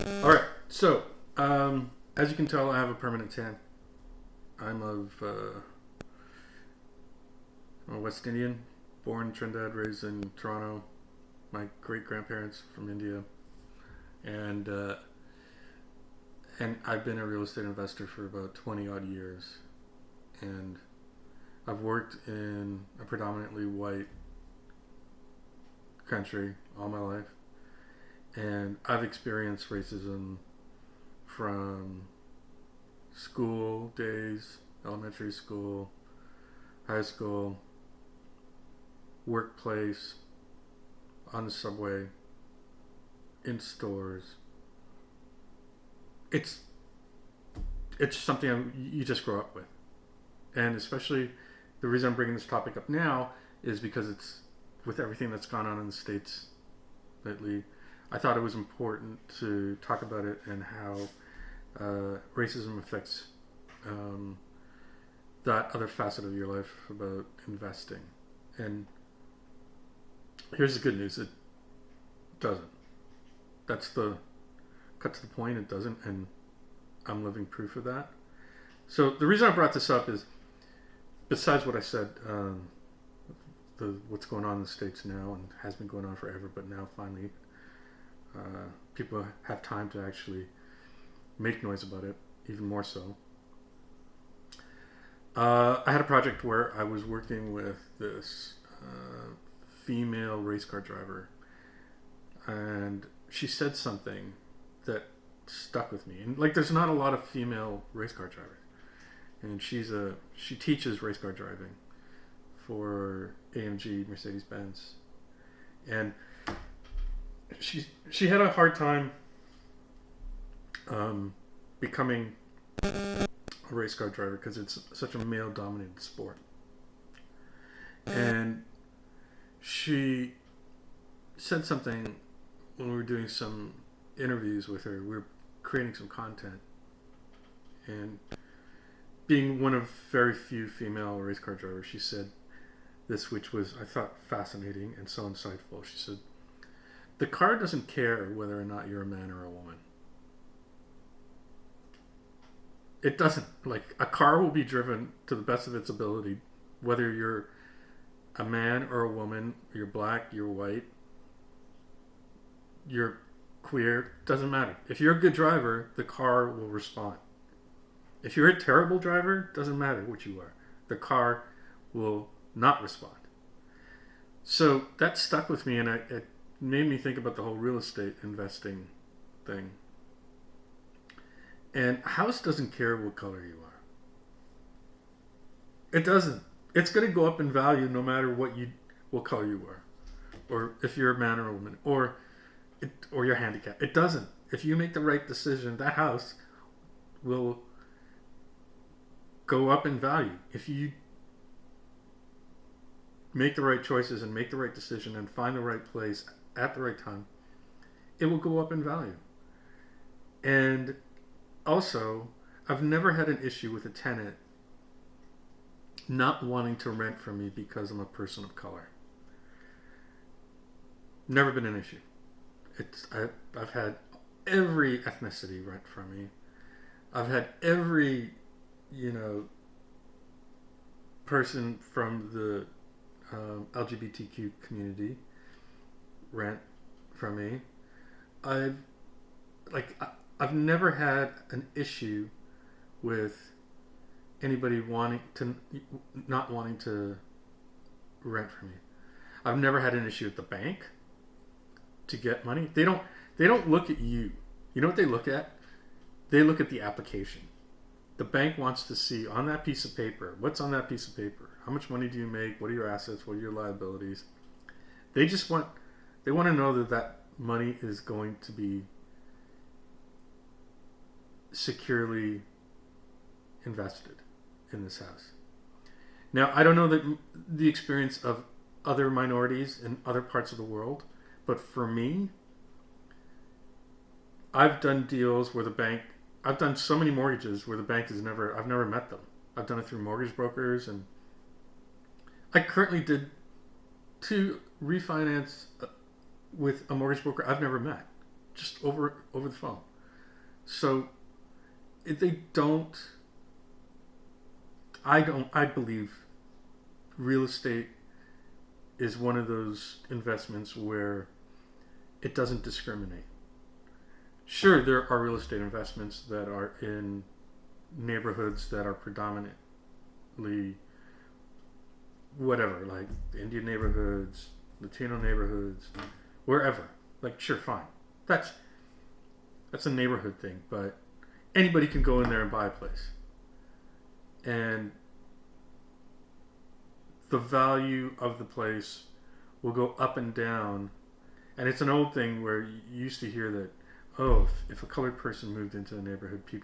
All right. So, as you can tell, I have a permanent tan. I'm a West Indian, born in Trinidad, raised in Toronto. My great grandparents from India, and uh, and I've been a real estate investor for about 20 odd years, and I've worked in a predominantly white country all my life, and I've experienced racism from school days, elementary school, high school, workplace, on the subway, in stores. It's it's something you just grow up with, and especially the reason I'm bringing this topic up now is because it's with everything that's gone on in the states lately. I thought it was important to talk about it and how racism affects um, that other facet of your life about investing. And here's the good news: it doesn't. That's the cut to the point. It doesn't, and I'm living proof of that. So the reason I brought this up is, besides what I said, what's going on in the states now and has been going on forever, but now finally people have time to actually make noise about it, even more so. I had a project where I was working with this female race car driver, and she said something that stuck with me. And like, there's not a lot of female race car drivers, and she teaches race car driving for AMG Mercedes Benz, and she had a hard time becoming a race car driver because it's such a male dominated sport. And she said something when we were doing some interviews with her. We were creating some content, and being one of very few female race car drivers, she said this, which was, I thought, fascinating and so insightful. She said, "The car doesn't care whether or not you're a man or a woman. It doesn't. Like, a car will be driven to the best of its ability, whether you're a man or a woman, you're black, you're white, you're queer, doesn't matter. If you're a good driver, the car will respond. If you're a terrible driver, doesn't matter what you are, the car will not respond." So that stuck with me, and it made me think about the whole real estate investing thing. And a house doesn't care what color you are. It doesn't. It's going to go up in value no matter what color you are, or if you're a man or a woman, or you're handicapped. It doesn't. If you make the right decision, that house will go up in value. If you make the right choices and make the right decision and find the right place at the right time, it will go up in value. And also, I've never had an issue with a tenant not wanting to rent from me because I'm a person of color. Never been an issue. I've had every ethnicity rent from me. I've had every, person from the LGBTQ community rent from me. I've I've never had an issue with anybody not wanting to rent from me. I've never had an issue at the bank to get money. They don't look at you. You know what they look at? They look at the application. The bank wants to see on that piece of paper, what's on that piece of paper? How much money do you make? What are your assets? What are your liabilities? They want to know that money is going to be securely invested in this house. Now, I don't know the experience of other minorities in other parts of the world, but for me, I've done deals where I've done so many mortgages where the bank I've never met them. I've done it through mortgage brokers, and I currently did 2 refinance with a mortgage broker I've never met, just over the phone. So if they don't, I believe real estate is one of those investments where it doesn't discriminate. Sure, there are real estate investments that are in neighborhoods that are predominantly whatever, like Indian neighborhoods, Latino neighborhoods, wherever. Like, sure, fine. That's a neighborhood thing, but anybody can go in there and buy a place. And the value of the place will go up and down. And it's an old thing where you used to hear that, oh, if a colored person moved into the neighborhood, people